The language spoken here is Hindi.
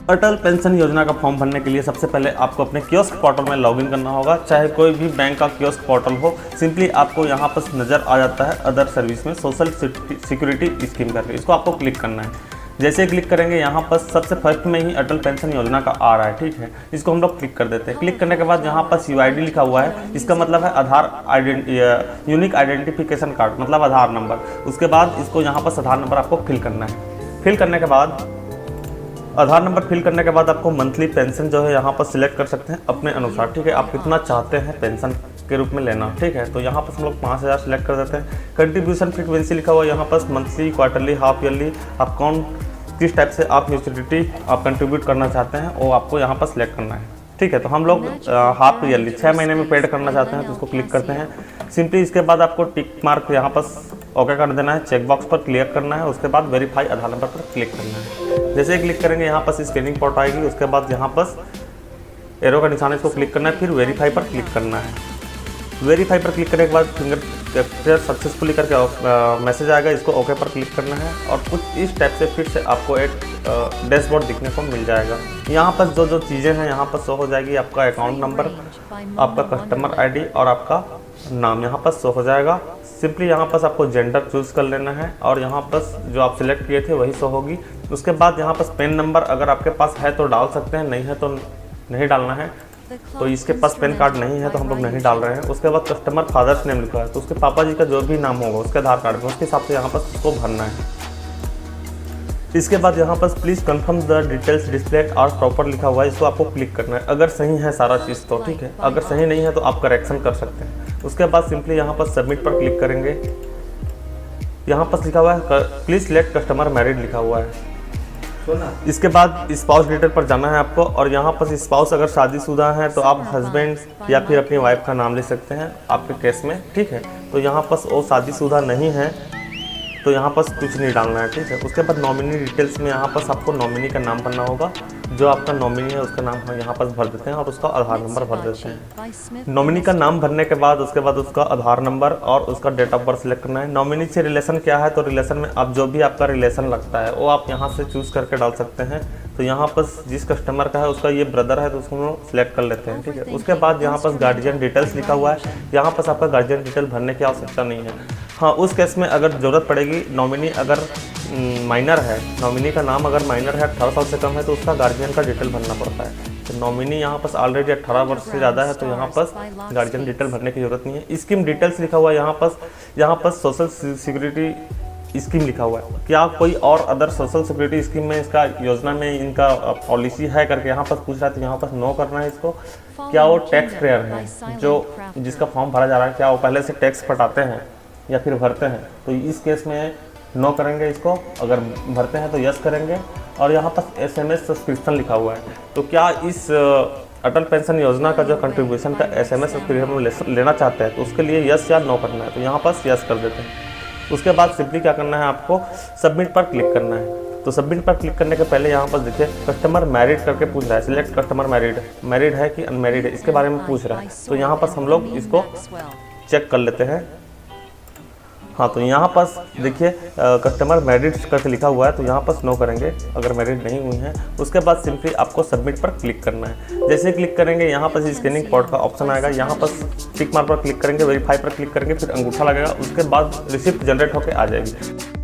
अटल पेंशन योजना का फॉर्म भरने के लिए सबसे पहले आपको अपने कियोस्क पोर्टल में लॉगिन करना होगा, चाहे कोई भी बैंक का कियोस्क पोर्टल हो। सिंपली आपको यहाँ पर नज़र आ जाता है अदर सर्विस में सोशल सिक्योरिटी स्कीम करके, इसको आपको क्लिक करना है। जैसे क्लिक करेंगे यहाँ पर सबसे फर्स्ट में ही अटल पेंशन योजना का आ रहा है, ठीक है। इसको हम लोग क्लिक कर देते हैं। क्लिक करने के बाद यहाँ पर UID लिखा हुआ है, इसका मतलब है आधार यूनिक आइडेंटिफिकेशन कार्ड, मतलब आधार नंबर। उसके बाद इसको यहाँ पर आधार नंबर आपको फिल करना है। फिल करने के बाद आधार नंबर फिल करने के बाद आपको मंथली पेंशन जो है यहाँ पर सिलेक्ट कर सकते हैं अपने अनुसार, ठीक है। आप कितना चाहते हैं पेंशन के रूप में लेना, ठीक है। तो यहाँ पर हम लोग 5000 सिलेक्ट कर देते हैं। कंट्रीब्यूशन फ्रीक्वेंसी लिखा हुआ है यहाँ पर मंथली, क्वार्टरली, हाफ ईयरली, आप कौन किस टाइप से आप मैच्योरिटी आप कंट्रीब्यूट करना चाहते हैं वो आपको यहाँ पर सिलेक्ट करना है, ठीक है। तो हम लोग हाफ ईयरली 6 महीने में पेड करना चाहते हैं, तो उसको क्लिक करते हैं सिंपली। इसके बाद आपको टिक मार्क यहाँ पर ओके कर देना है, चेक बॉक्स पर क्लिक करना है। उसके बाद वेरीफाई आधार नंबर पर क्लिक करना है। जैसे ही क्लिक करेंगे यहाँ पर स्कैनिंग पोर्ट आएगी। उसके बाद यहाँ पर एरो का निशान इसको क्लिक करना है, फिर वेरीफाई पर क्लिक करना है। वेरीफाई पर क्लिक करने के बाद फिंगर कैप्चर सक्सेसफुली करके मैसेज आएगा, इसको ओके पर क्लिक करना है। और कुछ इस टाइप से फिर से आपको एक डैशबोर्ड दिखने को मिल जाएगा। यहाँ पर जो चीज़ें हैं यहाँ पर शो हो जाएगी, आपका अकाउंट नंबर, आपका कस्टमर ID और आपका नाम यहाँ पर शो हो जाएगा। सिंपली यहाँ पर आपको जेंडर चूज़ कर लेना है और यहाँ पर जो आप सिलेक्ट किए थे वही शो होगी। उसके बाद यहाँ पर पेन नंबर अगर आपके पास है तो डाल सकते हैं, नहीं है तो नहीं डालना है। तो इसके पास पैन कार्ड नहीं है तो हम लोग नहीं डाल रहे हैं। उसके बाद कस्टमर फादर्स नेम लिखा है, तो उसके पापा जी का जो भी नाम होगा उसके आधार कार्ड में उसके हिसाब से यहाँ पर उसको भरना है। इसके बाद यहाँ पर please confirm the details display are proper लिखा हुआ है, इसको आपको क्लिक करना है। अगर सही है सारा चीज़ तो ठीक है, अगर सही नहीं है तो आप करेक्शन कर सकते हैं। उसके बाद सिंपली यहाँ पर सबमिट पर क्लिक करेंगे। यहाँ पर लिखा हुआ है प्लीज़ सिलेक्ट कस्टमर मैरिड लिखा हुआ है। इसके बाद स्पाउस डिटेल पर जाना है आपको, और यहाँ पर स्पाउस अगर शादीशुदा है तो आप हस्बैंड या फिर अपनी वाइफ का नाम ले सकते हैं आपके केस में, ठीक है। तो यहाँ पर वो शादीशुदा नहीं है तो यहाँ पर कुछ नहीं डालना है, ठीक है। उसके बाद नॉमिनी डिटेल्स में यहाँ पर आपको नॉमिनी का नाम भरना होगा, जो आपका नॉमिनी है उसका नाम हम यहाँ पर भर देते हैं और उसका आधार नंबर भर देते हैं। नॉमिनी का नाम भरने के बाद उसके बाद उसका आधार नंबर और उसका डेट ऑफ बर्थ सेलेक्ट करना है। नॉमिनी से रिलेशन क्या है, तो रिलेशन में आप जो भी आपका रिलेशन लगता है वो आप यहाँ से चूज़ करके डाल सकते हैं। तो यहाँ पर जिस कस्टमर का है उसका ये ब्रदर है तो उसको हम सिलेक्ट कर लेते हैं, ठीक है। उसके बाद यहाँ पर गार्जियन डिटेल्स लिखा हुआ है, यहाँ पर आपका गार्जियन डिटेल भरने की आवश्यकता नहीं है। हाँ, उस केस में अगर ज़रूरत पड़ेगी, नॉमिनी अगर माइनर है, नॉमिनी का नाम अगर माइनर है 18 साल से कम है तो उसका गार्जियन का डिटेल भरना पड़ता है। तो नॉमिनी यहाँ पर ऑलरेडी 18 वर्ष से ज़्यादा है तो यहाँ पर गार्जियन डिटेल भरने की ज़रूरत नहीं है। स्कीम डिटेल्स लिखा हुआ है यहाँ पर सोशल सिक्योरिटी स्कीम लिखा हुआ है। क्या कोई और अदर सोशल सिक्योरिटी स्कीम में इसका योजना में इनका पॉलिसी है करके यहाँ पर पूछ रहा है, तो यहाँ पर नो करना है इसको। क्या वो टैक्स पेयर हैं जो जिसका फॉर्म भरा जा रहा है, क्या वो पहले से टैक्स पटाते हैं या फिर भरते हैं, तो इस केस में नो करेंगे इसको। अगर भरते हैं तो यस करेंगे। और यहाँ पर SMS सब्सक्रिप्शन लिखा हुआ है, तो क्या इस अटल पेंशन योजना का जो कंट्रीब्यूशन का SMS सब्सक्रिप्शन लेना चाहते हैं तो उसके लिए यस या नो करना है, तो यहाँ पर यस कर देते हैं। उसके बाद सिंपली क्या करना है, आपको सबमिट पर क्लिक करना है। तो सबमिट पर क्लिक करने के पहले यहाँ पर देखिए कस्टमर मैरिड करके पूछ रहा है, सिलेक्ट कस्टमर मैरिड है कि अनमैरिड है, इसके बारे में पूछ रहा है। तो यहाँ पर हम लोग इसको चेक कर लेते हैं। हाँ, तो यहाँ पास देखिए कस्टमर मैरिड करके लिखा हुआ है, तो यहाँ पास नो करेंगे अगर मैरिड नहीं हुई हैं। उसके बाद सिंपली आपको सबमिट पर क्लिक करना है। जैसे क्लिक करेंगे यहाँ पर स्कैनिंग कोड का ऑप्शन आएगा, यहाँ पर टिक मार्क पर क्लिक करेंगे, वेरीफाई पर क्लिक करेंगे, फिर अंगूठा लगेगा। उसके बाद रिसिप्ट जनरेट होकर आ जाएगी।